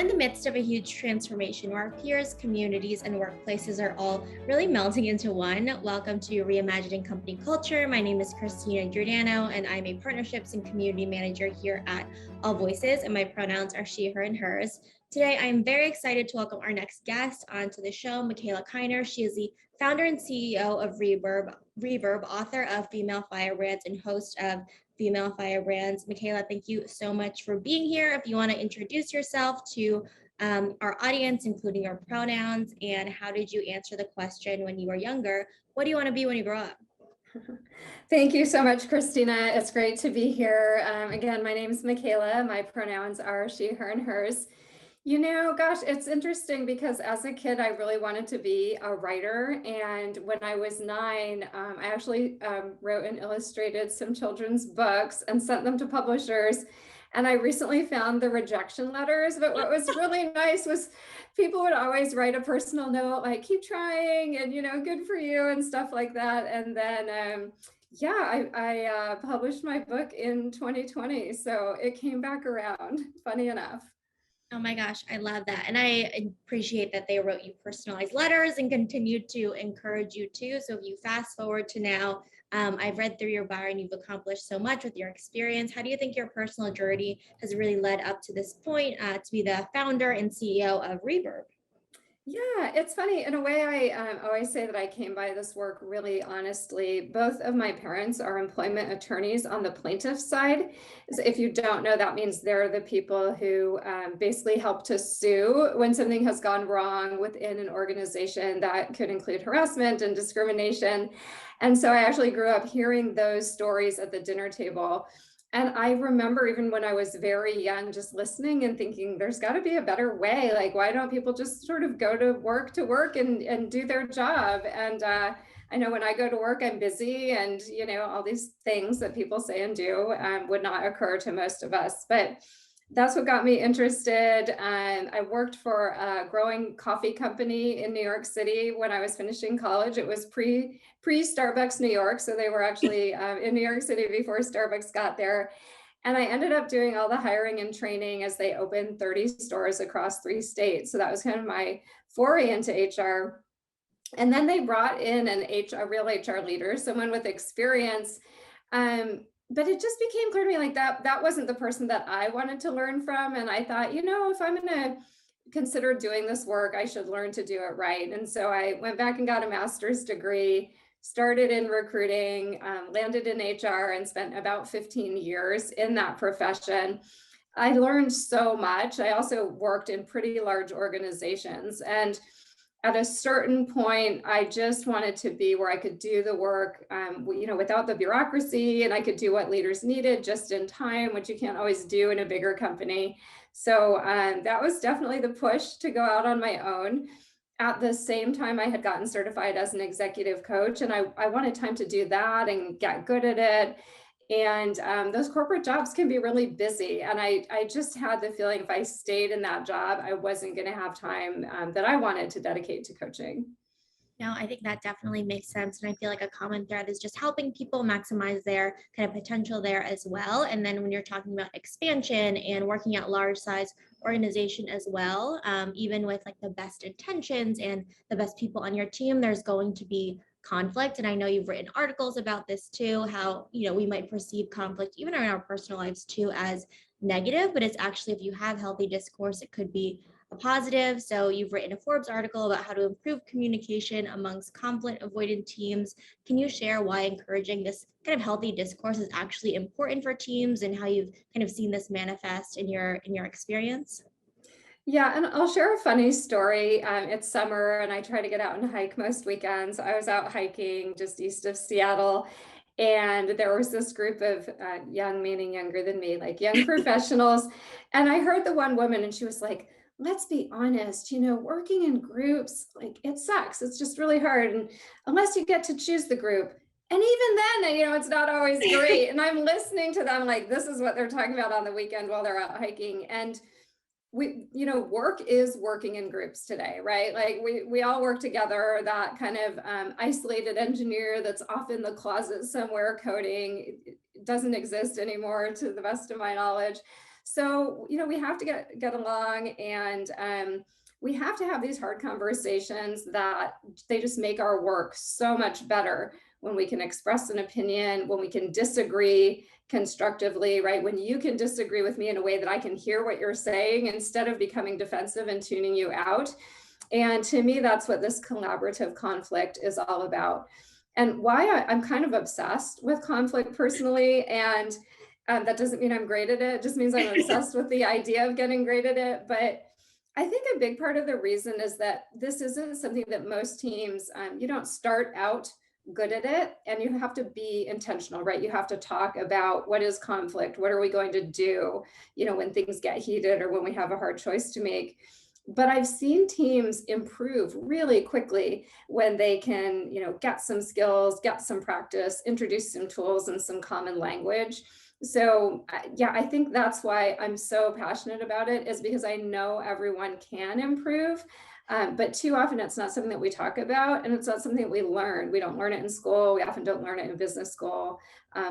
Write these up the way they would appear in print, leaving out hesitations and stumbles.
in the midst of a huge transformation where our peers, communities, and workplaces are all really melting into one. Welcome to Reimagining Company Culture. My name is Christina Giordano, and I'm a partnerships and community manager here at AllVoices, and my pronouns are she, her, and hers. Today, I'm very excited to welcome our next guest onto the show, Mikaela Kiner. She is the founder and CEO of Reverb, author of Female Firebrands, and host of Female Firebrands. Mikaela, thank you so much for being here. If you want to introduce yourself to our audience, including your pronouns, and how did you answer the question when you were younger? What do you want to be when you grow up? Thank you so much, Christina. It's great to be here. Again, my name is Mikaela. My pronouns are she, her, and hers. You know, gosh, it's interesting because as a kid, I really wanted to be a writer. And when I was 9, I actually wrote and illustrated some children's books and sent them to publishers. And I recently found the rejection letters. But what was really nice was people would always write a personal note, like, keep trying and, you know, good for you and stuff like that. And then, I published my book in 2020. So it came back around, funny enough. Oh my gosh, I love that. And I appreciate that they wrote you personalized letters and continued to encourage you too. So if you fast forward to now, I've read through your bio and you've accomplished so much with your experience. How do you think your personal journey has really led up to this point to be the founder and CEO of Reverb? Yeah, it's funny. In a way, I always say that I came by this work really honestly. Both of my parents are employment attorneys on the plaintiff side. So if you don't know, that means they're the people who basically help to sue when something has gone wrong within an organization. That could include harassment and discrimination. And so I actually grew up hearing those stories at the dinner table. And I remember even when I was very young, just listening and thinking, there's got to be a better way. Like, why don't people just sort of go to work and do their job? And I know when I go to work, I'm busy and, you know, all these things that people say and do would not occur to most of us. But that's what got me interested. I worked for a growing coffee company in New York City when I was finishing college. It was pre Starbucks New York. So they were actually in New York City before Starbucks got there. And I ended up doing all the hiring and training as they opened 30 stores across 3 states. So that was kind of my foray into HR. And then they brought in a real HR leader, someone with experience. But it just became clear to me like that wasn't the person that I wanted to learn from. And I thought, you know, if I'm going to consider doing this work, I should learn to do it right. And so I went back and got a master's degree, started in recruiting, landed in HR, and spent about 15 years in that profession. I learned so much. I also worked in pretty large organizations. And at a certain point, I just wanted to be where I could do the work, you know, without the bureaucracy, and I could do what leaders needed just in time, which you can't always do in a bigger company. So that was definitely the push to go out on my own. At the same time, I had gotten certified as an executive coach, and I wanted time to do that and get good at it. And those corporate jobs can be really busy. And I just had the feeling if I stayed in that job, I wasn't going to have time that I wanted to dedicate to coaching. No, I think that definitely makes sense. And I feel like a common thread is just helping people maximize their kind of potential there as well. And then when you're talking about expansion and working at large size organization as well, even with like the best intentions and the best people on your team, there's going to be conflict. And I know you've written articles about this too, how, you know, we might perceive conflict even in our personal lives too as negative, but it's actually, if you have healthy discourse, it could be a positive. So you've written a Forbes article about how to improve communication amongst conflict avoidant teams. Can you share why encouraging this kind of healthy discourse is actually important for teams and how you've kind of seen this manifest in your experience? Yeah, and I'll share a funny story. It's summer and I try to get out and hike most weekends. I was out hiking just east of Seattle, and there was this group of young, meaning younger than me, like young professionals. And I heard the one woman and she was like, let's be honest, you know, working in groups, like it sucks. It's just really hard. And unless you get to choose the group. And even then, you know, it's not always great. And I'm listening to them like, this is what they're talking about on the weekend while they're out hiking. And you know, work is working in groups today, right? Like we all work together. That kind of isolated engineer that's off in the closet somewhere coding, it doesn't exist anymore to the best of my knowledge. So, we have to get along, and we have to have these hard conversations that they just make our work so much better when we can express an opinion, when we can disagree constructively, right? When you can disagree with me in a way that I can hear what you're saying instead of becoming defensive and tuning you out. And to me, that's what this collaborative conflict is all about. And why I'm kind of obsessed with conflict personally. And that doesn't mean I'm great at it. It just means I'm obsessed with the idea of getting great at it. But I think a big part of the reason is that this isn't something that most teams, you don't start out good at it, and you have to be intentional, right? You have to talk about what is conflict, what are we going to do, when things get heated or when we have a hard choice to make. But I've seen teams improve really quickly when they can, get some skills, get some practice, introduce some tools and some common language. So yeah, I think that's why I'm so passionate about it, is because I know everyone can improve. But too often it's not something that we talk about, and it's not something that we learn. We don't learn it in school. We often don't learn it in business school.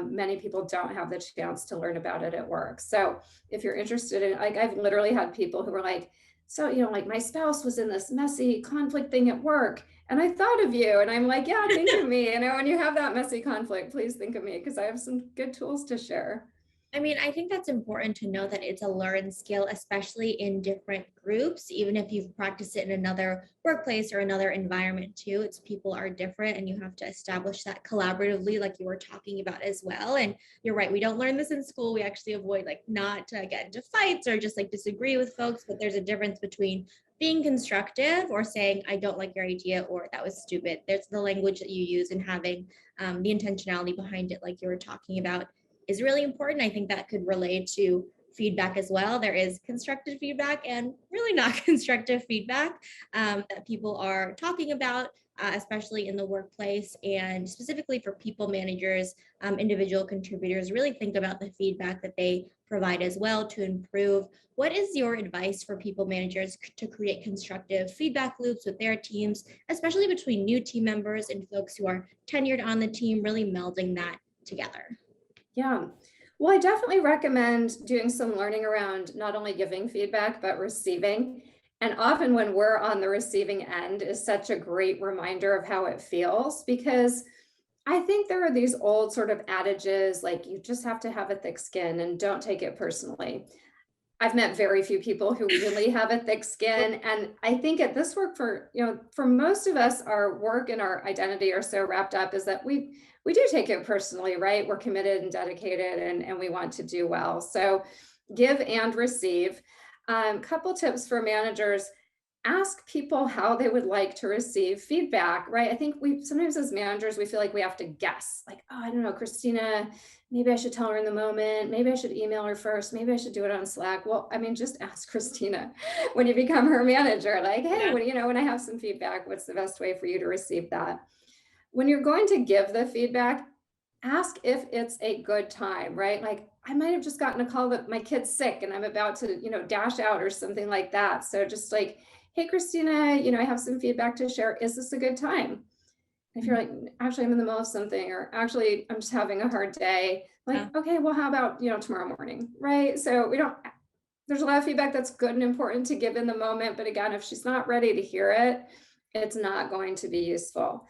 Many people don't have the chance to learn about it at work. So if you're interested in, like, I've literally had people who were like, so, like, my spouse was in this messy conflict thing at work, and I thought of you. And I'm like, yeah, think of me. When you have that messy conflict, please think of me, because I have some good tools to share. I mean, I think that's important to know that it's a learned skill, especially in different groups, even if you've practiced it in another workplace or another environment too. It's people are different, and you have to establish that collaboratively, like you were talking about as well. And you're right, we don't learn this in school. We actually avoid not to get into fights or just disagree with folks, but there's a difference between being constructive or saying, I don't like your idea, or that was stupid. There's the language that you use, and having the intentionality behind it, like you were talking about, is really important. I think that could relate to feedback as well. There is constructive feedback and really not constructive feedback that people are talking about, especially in the workplace, and specifically for people managers, individual contributors. Really think about the feedback that they provide as well to improve. What is your advice for people managers to create constructive feedback loops with their teams, especially between new team members and folks who are tenured on the team, really melding that together? Yeah. Well, I definitely recommend doing some learning around not only giving feedback, but receiving. And often when we're on the receiving end is such a great reminder of how it feels, because I think there are these old sort of adages, like you just have to have a thick skin and don't take it personally. I've met very few people who really have a thick skin. And I think at this work, for most of us, our work and our identity are so wrapped up is that we do take it personally, right? We're committed and dedicated, and we want to do well. So give and receive. Couple tips for managers: ask people how they would like to receive feedback, right? I think we sometimes as managers, we feel like we have to guess, like, oh, I don't know, Christina, maybe I should tell her in the moment. Maybe I should email her first. Maybe I should do it on Slack. Well, just ask Christina when you become her manager, like, hey, Yeah. when I have some feedback, what's the best way for you to receive that? When you're going to give the feedback, ask if it's a good time, right? Like, I might have just gotten a call that my kid's sick and I'm about to, dash out or something like that. So just like, hey, Christina, I have some feedback to share. Is this a good time? If you're like, actually, I'm in the middle of something, or actually, I'm just having a hard day, Yeah. like, okay, well, how about, tomorrow morning, right? So there's a lot of feedback that's good and important to give in the moment. But again, if she's not ready to hear it, it's not going to be useful.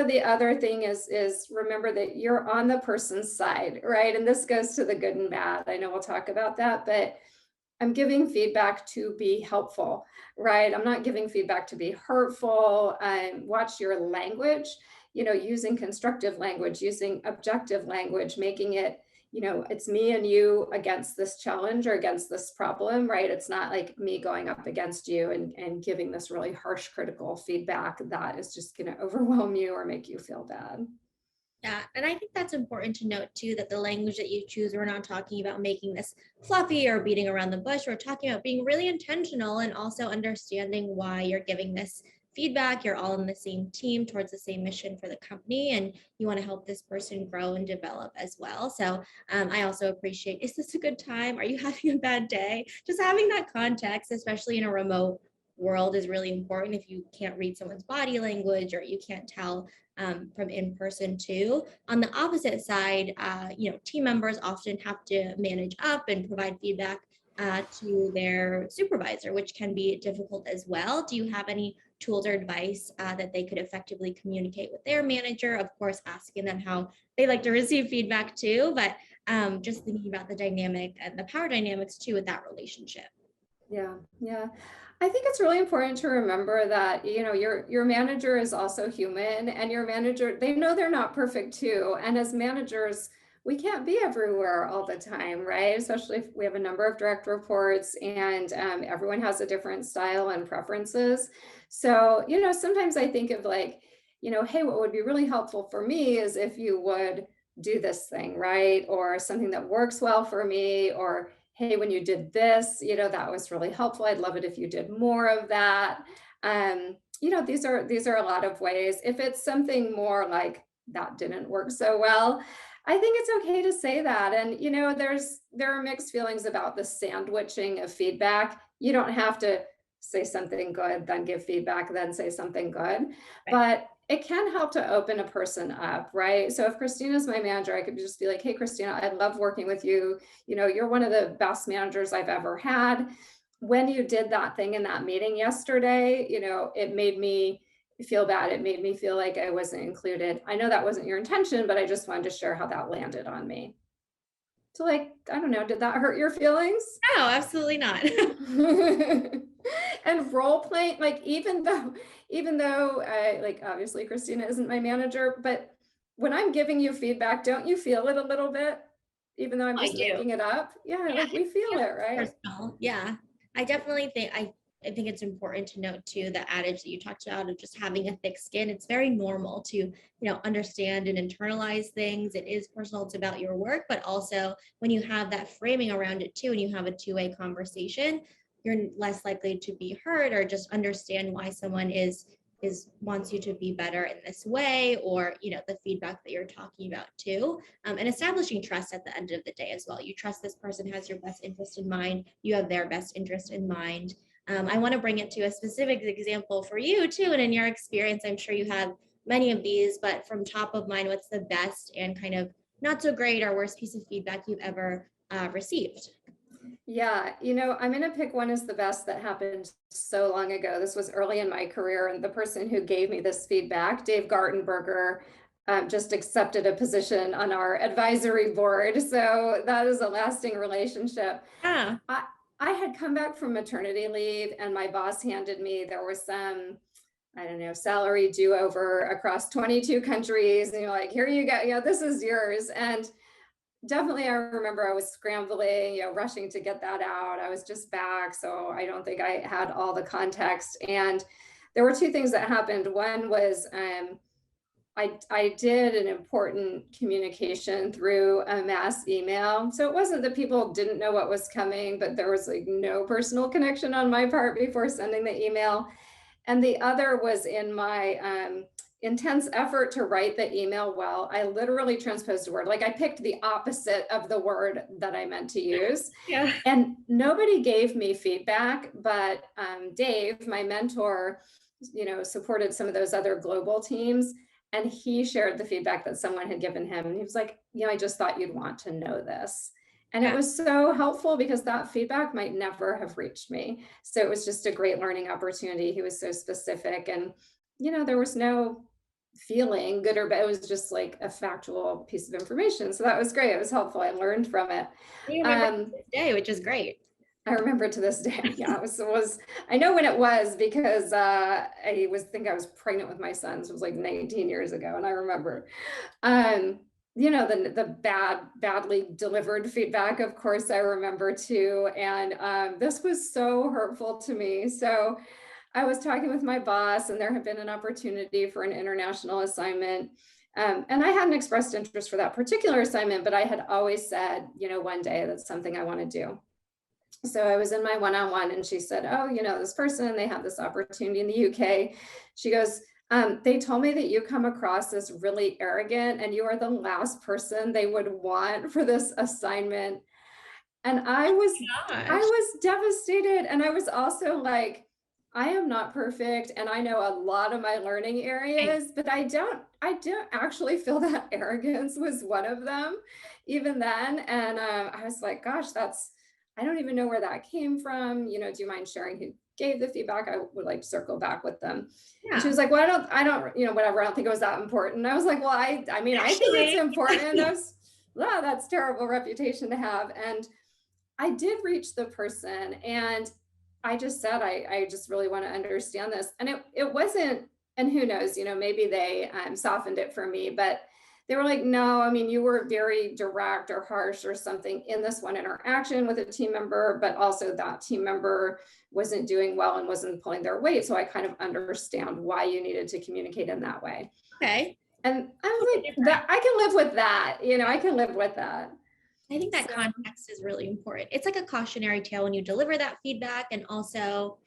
The other thing is remember that you're on the person's side, right? And this goes to the good and bad. I know we'll talk about that, but I'm giving feedback to be helpful, right? I'm not giving feedback to be hurtful. Watch your language, using constructive language, using objective language, making it, it's me and you against this challenge or against this problem, right? It's not like me going up against you and giving this really harsh critical feedback that is just going to overwhelm you or make you feel bad. Yeah, and I think that's important to note too, that the language that you choose, we're not talking about making this fluffy or beating around the bush. We're talking about being really intentional and also understanding why you're giving this feedback. You're all in the same team towards the same mission for the company, and you want to help this person grow and develop as well. So I also appreciate, is this a good time? Are you having a bad day? Just having that context, especially in a remote world is really important if you can't read someone's body language or you can't tell from in person too. On the opposite side, team members often have to manage up and provide feedback to their supervisor, which can be difficult as well. Do you have any tools or advice that they could effectively communicate with their manager? Of course, asking them how they like to receive feedback too, but just thinking about the dynamic and the power dynamics too with that relationship. Yeah, yeah. I think it's really important to remember that, your manager is also human, and your manager, they know they're not perfect too. And as managers, we can't be everywhere all the time, right? Especially if we have a number of direct reports, and everyone has a different style and preferences. So, sometimes I think of like, hey, what would be really helpful for me is if you would do this thing, right? Or something that works well for me, or hey, when you did this, that was really helpful. I'd love it if you did more of that. These are a lot of ways. If it's something more like that didn't work so well, I think it's okay to say that. And there are mixed feelings about the sandwiching of feedback. You don't have to say something good, then give feedback, then say something good. But it can help to open a person up, right? So if Christina's my manager, I could just be like, hey, Christina, I love working with you. You're one of the best managers I've ever had. When you did that thing in that meeting yesterday, it made me feel bad. It made me feel like I wasn't included. I know that wasn't your intention, but I just wanted to share how that landed on me. So like, I don't know, did that hurt your feelings? No, absolutely not. And role playing, like even though like obviously Christina isn't my manager, but when I'm giving you feedback, don't you feel it a little bit? Even though I'm I just do. making it up? Yeah, Yeah, like we feel it, right? personal. Yeah. I definitely think I think it's important to note too the adage that you talked about of just having a thick skin. It's very normal to, understand and internalize things. It is personal, it's about your work, but also when you have that framing around it too, and you have a two-way conversation, you're less likely to be hurt or just understand why someone is wants you to be better in this way, or the feedback that you're talking about too, and establishing trust at the end of the day as well. You trust this person has your best interest in mind, you have their best interest in mind. I want to bring it to a specific example for you too, and in your experience I'm sure you have many of these, but from top of mind, what's the best and kind of not so great or worst piece of feedback you've ever received? Yeah, I'm going to pick one as the best that happened so long ago. This was early in my career, and the person who gave me this feedback, Dave Gartenberger, just accepted a position on our advisory board. So that is a lasting relationship. Yeah. I had come back from maternity leave, and my boss handed me, there was some, I don't know, salary due over across 22 countries. And you're like, here you go. This is yours. And definitely, I remember I was scrambling, rushing to get that out. I was just back, so I don't think I had all the context. And there were two things that happened. One was I did an important communication through a mass email. So it wasn't that people didn't know what was coming, but there was like no personal connection on my part before sending the email. And the other was in my intense effort to write the email well, I literally transposed a word. Like I picked the opposite of the word that I meant to use. Yeah. And nobody gave me feedback, but Dave, my mentor, supported some of those other global teams. And he shared the feedback that someone had given him. And he was like, I just thought you'd want to know this. And it was so helpful because that feedback might never have reached me. So it was just a great learning opportunity. He was so specific, and, there was no feeling good or bad. It was just like a factual piece of information. So that was great. It was helpful. I learned from it. You remember this day, which is great. I remember to this day. Yeah, it was I know when it was because I was pregnant with my son. So it was like 19 years ago. And I remember, the badly delivered feedback, of course, I remember too. And this was so hurtful to me. So I was talking with my boss, and there had been an opportunity for an international assignment. And I hadn't expressed interest for that particular assignment, but I had always said, one day that's something I want to do. So I was in my one-on-one, and she said, oh, this person, they have this opportunity in the UK. She goes, they told me that you come across as really arrogant, and you are the last person they would want for this assignment. And I was devastated. And I was also like, I am not perfect, and I know a lot of my learning Right. areas, but I don't actually feel that arrogance was one of them even then. And I was like, gosh, I don't even know where that came from. Do you mind sharing who gave the feedback? I would like to circle back with them. And she Yeah. was like, well, I don't, whatever. I don't think it was that important. I was like, well, I mean, I think it's Actually, important. Wow, that's terrible reputation to have. And I did reach the person, and I just said, I just really want to understand this. And it wasn't, and who knows, maybe they softened it for me, but they were like, no, I mean, you were very direct or harsh or something in this one interaction with a team member, but also that team member wasn't doing well and wasn't pulling their weight. So I kind of understand why you needed to communicate in that way. okay. And I was Totally like, different. that I can live with that. I can live with that. I think that So context is really important. It's like a cautionary tale when you deliver that feedback, and also,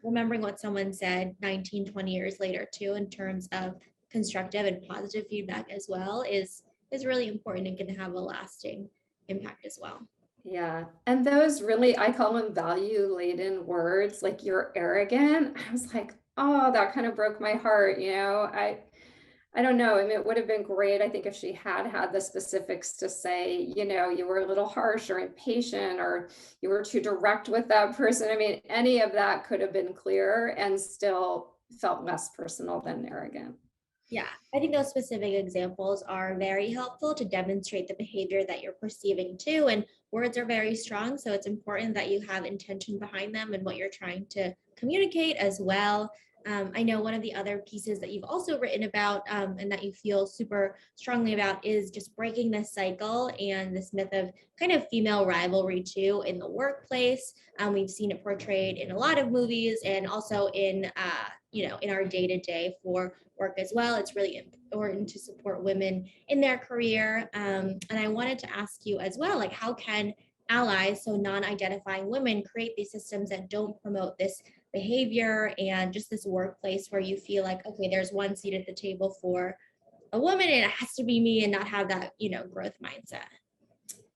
remembering what someone said 19, 20 years later too, in terms of constructive and positive feedback as well, is really important and can have a lasting impact as well. yeah, and those really, I call them value-laden words, like, "You're arrogant." I was like, "Oh, that kind of broke my heart," you know? I don't know, I mean, it would have been great, I think, if she had had the specifics to say, "You were a little harsh or impatient, or you were too direct with that person." I mean, any of that could have been clearer and still felt less personal than arrogant. Yeah, I think those specific examples are very helpful to demonstrate the behavior that you're perceiving too. And words are very strong, so it's important that you have intention behind them and what you're trying to communicate as well. I know one of the other pieces that you've also written about and that you feel super strongly about is just breaking this cycle and this myth of kind of female rivalry too in the workplace. We've seen it portrayed in a lot of movies and also in our day to day for work as well. It's really important to support women in their career. And I wanted to ask you as well, like, how can allies, so non-identifying women, create these systems that don't promote this behavior and just this workplace where you feel like, okay, there's one seat at the table for a woman and it has to be me, and not have that, growth mindset.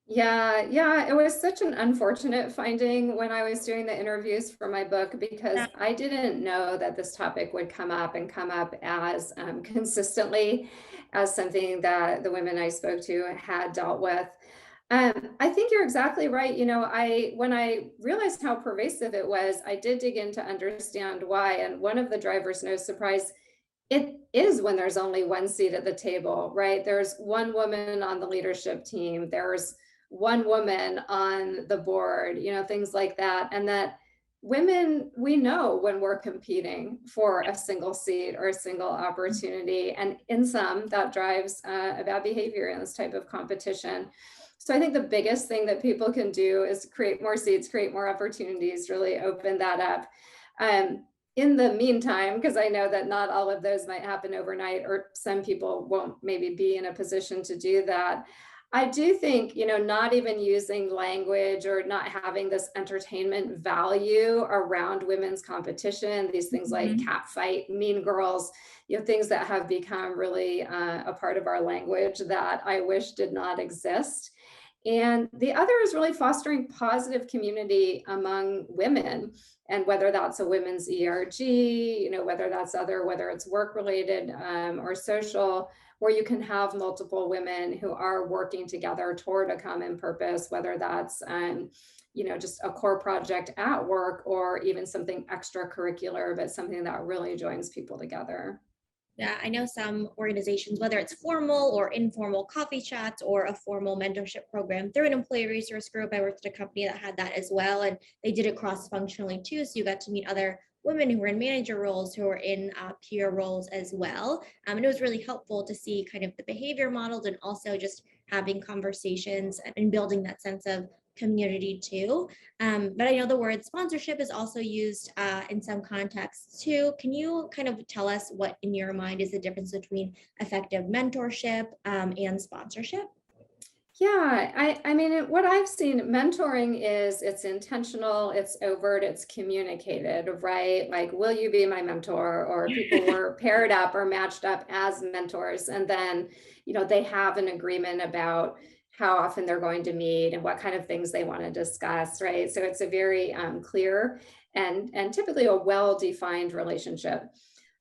Yeah, yeah, it was such an unfortunate finding when I was doing the interviews for my book, because I didn't know that this topic would come up and come up as consistently as something that the women I spoke to had dealt with. I think you're exactly right. When I realized how pervasive it was, I did dig in to understand why. And one of the drivers, no surprise, it is when there's only one seat at the table, right? There's one woman on the leadership team, there's one woman on the board, things like that. And that women, we know when we're competing for a single seat or a single opportunity. And in some, that drives a bad behavior in this type of competition. So I think the biggest thing that people can do is create more seats, create more opportunities, really open that up. In the meantime, because I know that not all of those might happen overnight, or some people won't maybe be in a position to do that. I do think, not even using language or not having this entertainment value around women's competition, these things like Mhm. catfight, mean girls, things that have become really a part of our language that I wish did not exist. And the other is really fostering positive community among women. And whether that's a women's ERG, whether it's work related or social, where you can have multiple women who are working together toward a common purpose, whether that's just a core project at work or even something extracurricular, but something that really joins people together. Yeah, I know some organizations, whether it's formal or informal coffee chats or a formal mentorship program through an employee resource group. I worked at a company that had that as well, and they did it cross-functionally too. So you got to meet other women who were in manager roles, who were in peer roles as well. And it was really helpful to see kind of the behavior models and also just having conversations and building that sense of community too. But I know the word sponsorship is also used in some contexts too. Can you kind of tell us what, in your mind, is the difference between effective mentorship and sponsorship? Yeah, I mean, what I've seen, mentoring is it's intentional, it's overt, it's communicated, right? Like, will you be my mentor? Or people were paired up or matched up as mentors. And then, they have an agreement about how often they're going to meet and what kind of things they want to discuss, right? So it's a very clear and typically a well-defined relationship.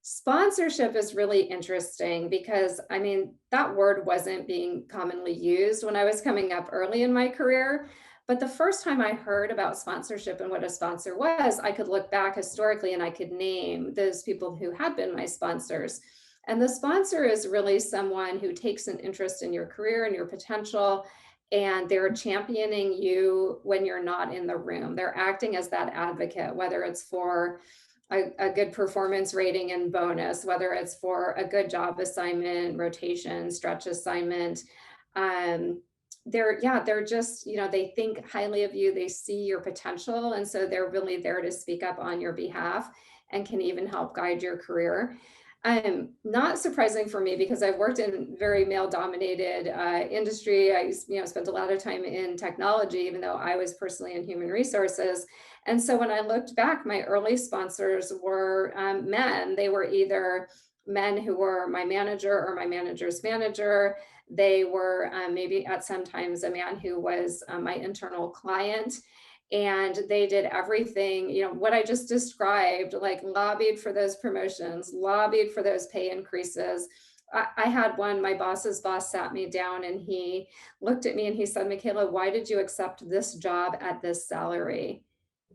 Sponsorship is really interesting because, I mean, that word wasn't being commonly used when I was coming up early in my career. But the first time I heard about sponsorship and what a sponsor was, I could look back historically and I could name those people who had been my sponsors. And the sponsor is really someone who takes an interest in your career and your potential, and they're championing you when you're not in the room. They're acting as that advocate, whether it's for a good performance rating and bonus, whether it's for a good job assignment, rotation, stretch assignment. Um, they're just, they think highly of you, they see your potential. And so they're really there to speak up on your behalf and can even help guide your career. Not surprising for me because I've worked in very male dominated industry. I spent a lot of time in technology, even though I was personally in human resources. And so when I looked back, my early sponsors were men. They were either men who were my manager or my manager's manager. They were maybe at some times a man who was my internal client. And they did everything, what I just described, like lobbied for those promotions, lobbied for those pay increases. I had one, my boss's boss sat me down and he looked at me and he said, Mikaela, why did you accept this job at this salary?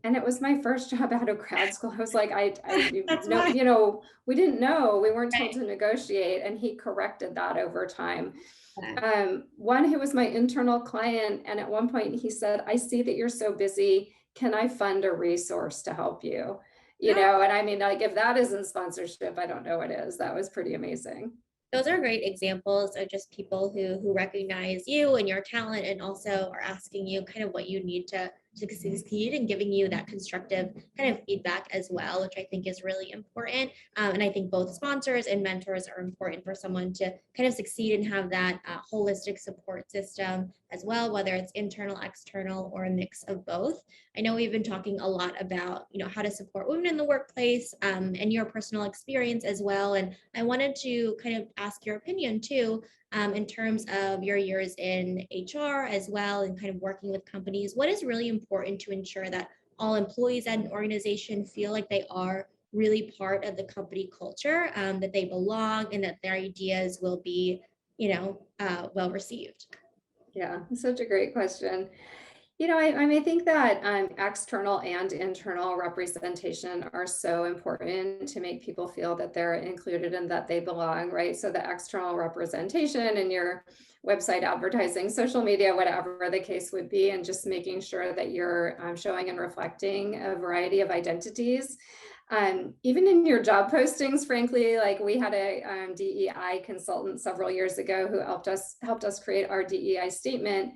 And it was my first job out of grad school. I was like, That's no, why. we didn't know, we weren't told Right. to negotiate. And he corrected that over time. Yeah. One who was my internal client. And at one point he said, I see that you're so busy. Can I fund a resource to help you? And I mean, like, if that isn't sponsorship, I don't know what is. That was pretty amazing. Those are great examples of just people who recognize you and your talent and also are asking you kind of what you need to succeed and giving you that constructive kind of feedback as well, which I think is really important. And I think both sponsors and mentors are important for someone to kind of succeed and have that holistic support system as well, whether it's internal, external, or a mix of both. I know we've been talking a lot about, how to support women in the workplace and your personal experience as well. And I wanted to kind of ask your opinion too, in terms of your years in HR as well and kind of working with companies. What is really important to ensure that all employees at an organization feel like they are really part of the company culture, that they belong and that their ideas will be, well received? Yeah, such a great question. I think that external and internal representation are so important to make people feel that they're included and that they belong, right? So the external representation in your website advertising, social media, whatever the case would be, and just making sure that you're showing and reflecting a variety of identities. Even in your job postings, frankly, like we had a DEI consultant several years ago who helped us create our DEI statement.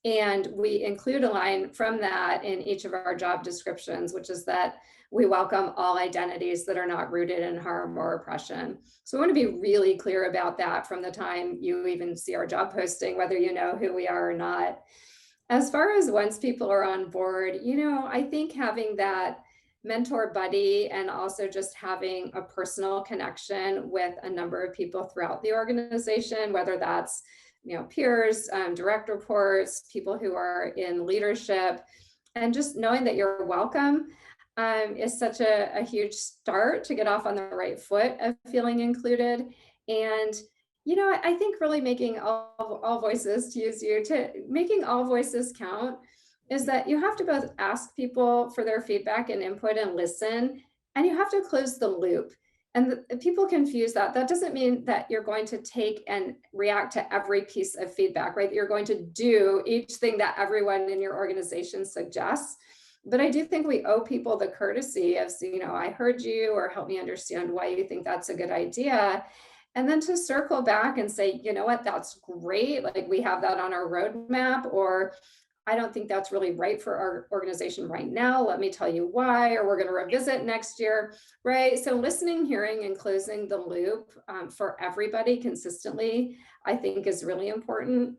And we include a line from that in each of our job descriptions, which is that we welcome all identities that are not rooted in harm or oppression. So I want to be really clear about that from the time you even see our job posting, whether you know who we are or not. As far as once people are on board, I think having that mentor buddy and also just having a personal connection with a number of people throughout the organization, whether that's peers, direct reports, people who are in leadership, and just knowing that you're welcome is such a huge start to get off on the right foot of feeling included. And I think really making all voices, to use you, to making all voices count is that you have to both ask people for their feedback and input and listen, and you have to close the loop. And people confuse that. That doesn't mean that you're going to take and react to every piece of feedback, right? That you're going to do each thing that everyone in your organization suggests. But I do think we owe people the courtesy of, I heard you, or help me understand why you think that's a good idea. And then to circle back and say, you know what, that's great. Like we have that on our roadmap, or I don't think that's really right for our organization right now. Let me tell you why, or we're going to revisit next year, right? So listening, hearing, and closing the loop for everybody consistently, I think is really important.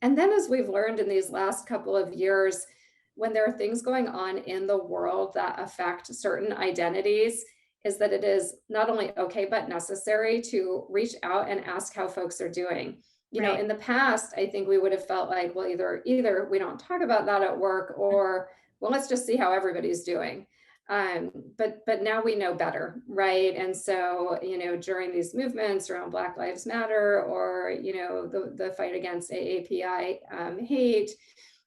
And then as we've learned in these last couple of years, when there are things going on in the world that affect certain identities, is that it is not only okay, but necessary to reach out and ask how folks are doing. Right. In the past, I think we would have felt like, well, either we don't talk about that at work, or well, let's just see how everybody's doing. But now we know better, right? And so, during these movements around Black Lives Matter, or the fight against AAPI hate,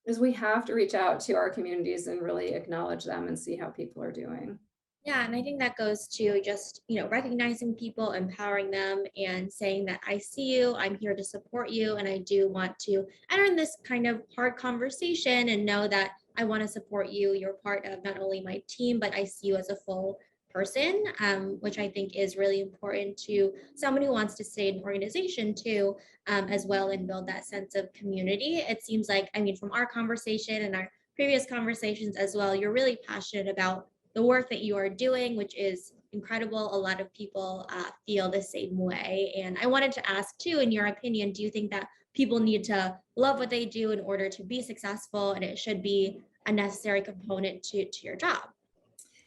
is we have to reach out to our communities and really acknowledge them and see how people are doing. Yeah, and I think that goes to just, recognizing people, empowering them, and saying that I see you, I'm here to support you, and I do want to enter in this kind of hard conversation and know that I want to support you. You're part of not only my team, but I see you as a full person, which I think is really important to someone who wants to stay in an organization too, as well, and build that sense of community. It seems like, I mean, from our conversation and our previous conversations as well, you're really passionate about the work that you are doing, which is incredible. A lot of people feel the same way. And I wanted to ask too, in your opinion, do you think that people need to love what they do in order to be successful, and it should be a necessary component to your job?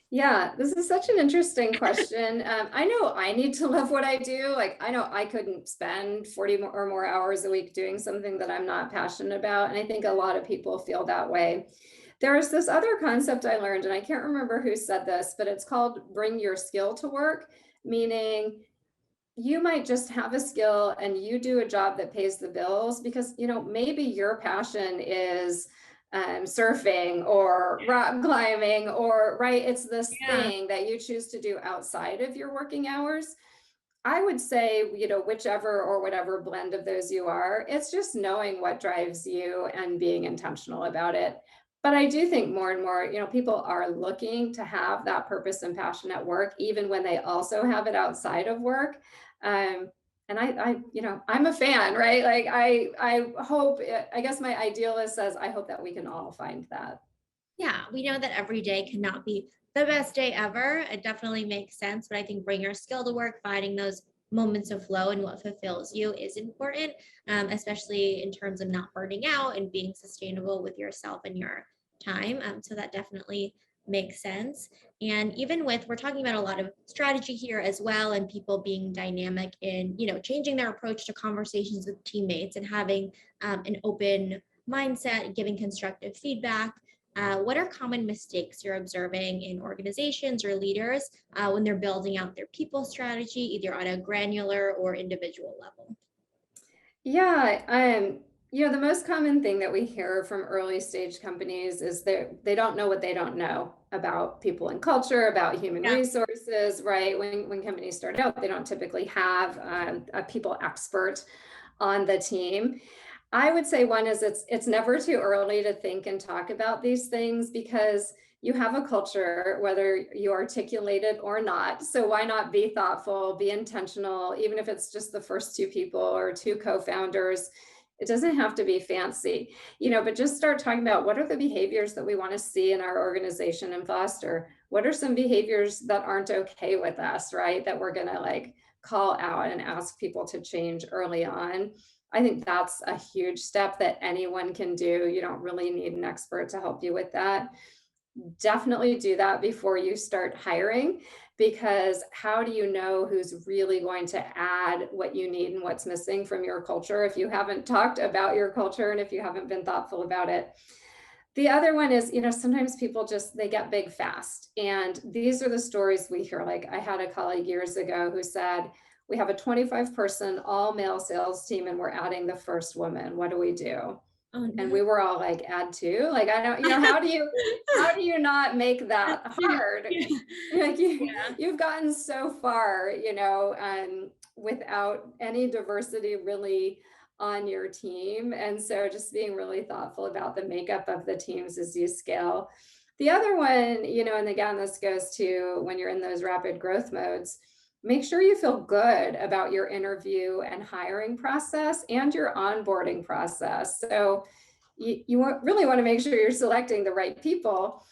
Yeah, this is such an interesting question. I know I need to love what I do. Like, I know I couldn't spend 40 or more hours a week doing something that I'm not passionate about. And I think a lot of people feel that way. There's this other concept I learned, and I can't remember who said this, but it's called bring your skill to work, meaning you might just have a skill and you do a job that pays the bills because, maybe your passion is surfing or rock climbing, or, right, it's this Yeah. thing that you choose to do outside of your working hours. I would say, whichever or whatever blend of those you are, it's just knowing what drives you and being intentional about it. But I do think more and more, people are looking to have that purpose and passion at work, even when they also have it outside of work. Um, and I'm a fan, right? Like I hope, I guess my idealist says, I hope that we can all find that. Yeah, we know that every day cannot be the best day ever. It definitely makes sense, but I think bring your skill to work, finding those moments of flow and what fulfills you is important, especially in terms of not burning out and being sustainable with yourself and your time. So that definitely makes sense. And even with, we're talking about a lot of strategy here as well, and people being dynamic in, changing their approach to conversations with teammates and having an open mindset, giving constructive feedback. What are common mistakes you're observing in organizations or leaders when they're building out their people strategy, either on a granular or individual level? Yeah, the most common thing that we hear from early stage companies is that they don't know what they don't know about people and culture, about human Yeah. resources, right? When companies start out, they don't typically have a people expert on the team. I would say one is it's never too early to think and talk about these things, because you have a culture, whether you articulate it or not. So why not be thoughtful, be intentional, even if it's just the first two people or two co-founders. It doesn't have to be fancy, but just start talking about what are the behaviors that we want to see in our organization and foster. What are some behaviors that aren't okay with us, right? That we're going to like call out and ask people to change early on. I think that's a huge step that anyone can do. You don't really need an expert to help you with that. Definitely do that before you start hiring, because how do you know who's really going to add what you need and what's missing from your culture if you haven't talked about your culture and if you haven't been thoughtful about it? The other one is, sometimes people they get big fast. And these are the stories we hear. Like, I had a colleague years ago who said, we have a 25-person all male sales team and we're adding the first woman. What do we do? Oh And no. we were all like, add two? Like, I don't, how do you not make that hard? Yeah. Like, Yeah. you've gotten so far, without any diversity really on your team. And so just being really thoughtful about the makeup of the teams as you scale. The other one, and again, this goes to when you're in those rapid growth modes, make sure you feel good about your interview and hiring process and your onboarding process. So really want to make sure you're selecting the right people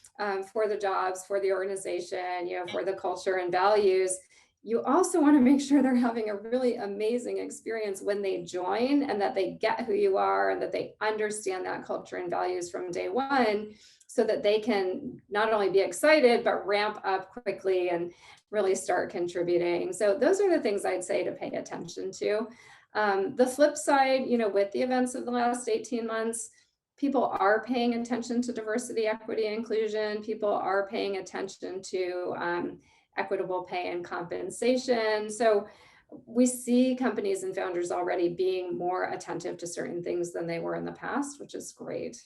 for the jobs, for the organization, for the culture and values. You also want to make sure they're having a really amazing experience when they join, and that they get who you are and that they understand that culture and values from day one, so that they can not only be excited, but ramp up quickly and really start contributing. So those are the things I'd say to pay attention to. The flip side, with the events of the last 18 months, people are paying attention to diversity, equity, and inclusion. People are paying attention to equitable pay and compensation. So we see companies and founders already being more attentive to certain things than they were in the past, which is great.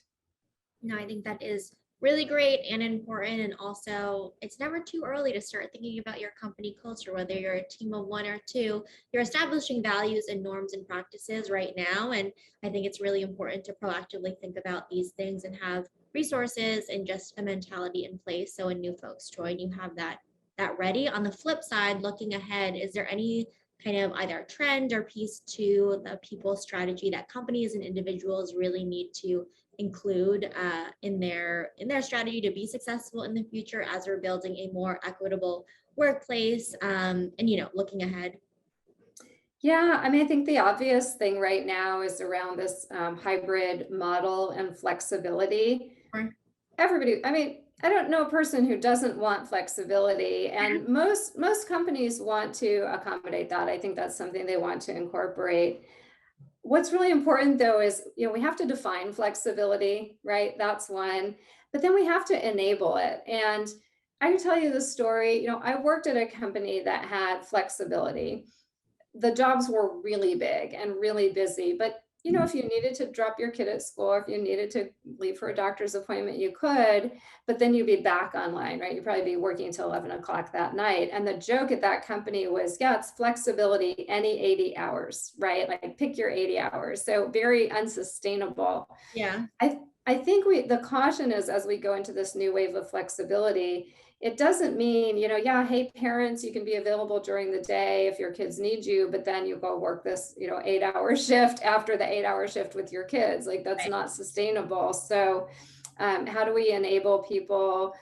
No, I think that is really great and important. And also, it's never too early to start thinking about your company culture, whether you're a team of one or two. You're establishing values and norms and practices right now. And I think it's really important to proactively think about these things and have resources and just a mentality in place. So when new folks join, you have that ready. On the flip side, looking ahead, is there any kind of either trend or piece to the people strategy that companies and individuals really need to include in their strategy to be successful in the future as we're building a more equitable workplace, and looking ahead? Yeah, I mean, I think the obvious thing right now is around this hybrid model and flexibility. Or- Everybody, I mean, I don't know a person who doesn't want flexibility, and most companies want to accommodate that. I think that's something they want to incorporate. What's really important though is, we have to define flexibility, right? That's one, but then we have to enable it. And I can tell you the story, I worked at a company that had flexibility. The jobs were really big and really busy, but if you needed to drop your kid at school, or if you needed to leave for a doctor's appointment, you could, but then you'd be back online, right? You'd probably be working until 11 o'clock that night. And the joke at that company was, yeah, it's flexibility, any 80 hours, right? Like pick your 80 hours. So very unsustainable. Yeah, I think the caution is, as we go into this new wave of flexibility, it doesn't mean, yeah, hey, parents, you can be available during the day if your kids need you, but then you go work this, 8-hour shift after the 8-hour shift with your kids. Like that's right. not sustainable. So how do we enable people?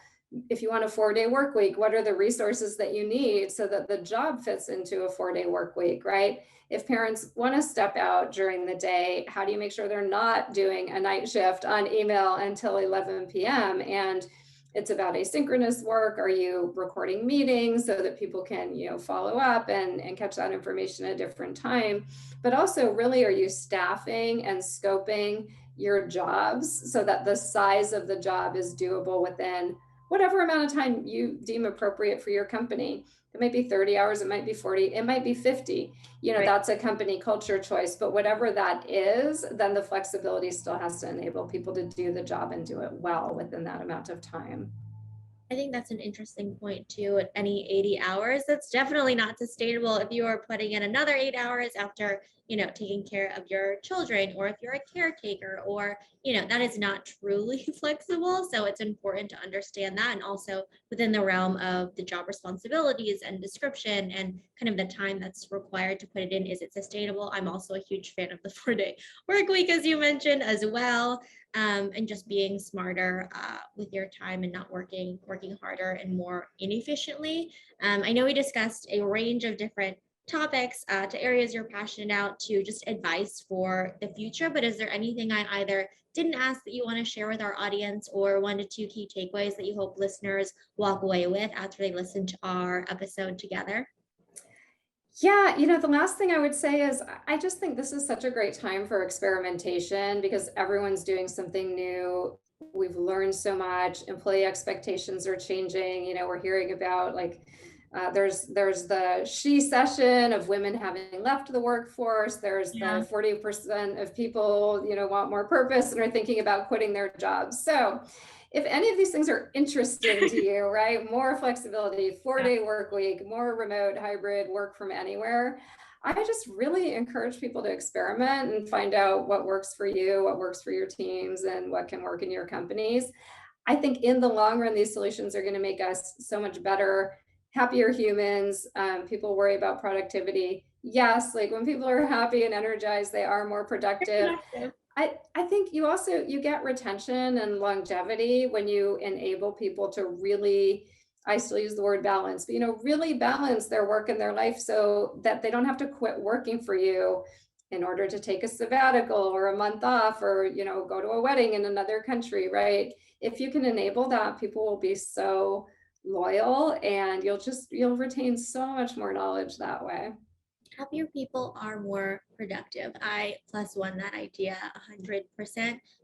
If you want a 4-day work week, what are the resources that you need so that the job fits into a 4-day work week, right? If parents want to step out during the day, how do you make sure they're not doing a night shift on email until 11 p.m.? And it's about asynchronous work. Are you recording meetings so that people can, follow up and catch that information at a different time? But also, really, are you staffing and scoping your jobs so that the size of the job is doable within whatever amount of time you deem appropriate for your company? It might be 30 hours, it might be 40, it might be 50. Right. That's a company culture choice, but whatever that is, then the flexibility still has to enable people to do the job and do it well within that amount of time. I think that's an interesting point too. At any 80 hours, that's definitely not sustainable if you are putting in another 8 hours after, taking care of your children, or if you're a caretaker, or, that is not truly flexible. So it's important to understand that. And also within the realm of the job responsibilities and description and kind of the time that's required to put it in, is it sustainable? I'm also a huge fan of the 4-day work week, as you mentioned as well. And just being smarter with your time and not working harder and more inefficiently. I know we discussed a range of different topics, to areas you're passionate about, to just advice for the future, but is there anything I either didn't ask that you want to share with our audience, or 1 to 2 key takeaways that you hope listeners walk away with after they listen to our episode together? Yeah, the last thing I would say is I just think this is such a great time for experimentation because everyone's doing something new. We've learned so much. Employee expectations are changing. We're hearing about there's the she session of women having left the workforce. There's Yeah. the 40% of people want more purpose and are thinking about quitting their jobs. So if any of these things are interesting to you, right? More flexibility, 4-day work week, more remote hybrid work from anywhere. I just really encourage people to experiment and find out what works for you, what works for your teams, and what can work in your companies. I think in the long run, these solutions are going to make us so much better, happier humans. People worry about productivity. Yes, like when people are happy and energized, they are more productive. I think you get retention and longevity when you enable people to really, I still use the word balance, but really balance their work and their life so that they don't have to quit working for you in order to take a sabbatical or a month off, or go to a wedding in another country, right? If you can enable that, people will be so loyal, and you'll retain so much more knowledge that way. Happier people are more productive. I plus one that idea 100%.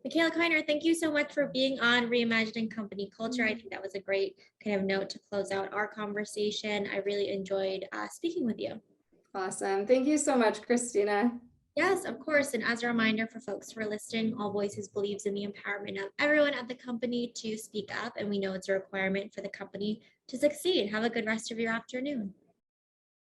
Mikaela Kiner, thank you so much for being on Reimagining Company Culture. I think that was a great kind of note to close out our conversation. I really enjoyed speaking with you. Awesome. Thank you so much, Christina. Yes, of course. And as a reminder for folks who are listening, All Voices believes in the empowerment of everyone at the company to speak up. And we know it's a requirement for the company to succeed. Have a good rest of your afternoon.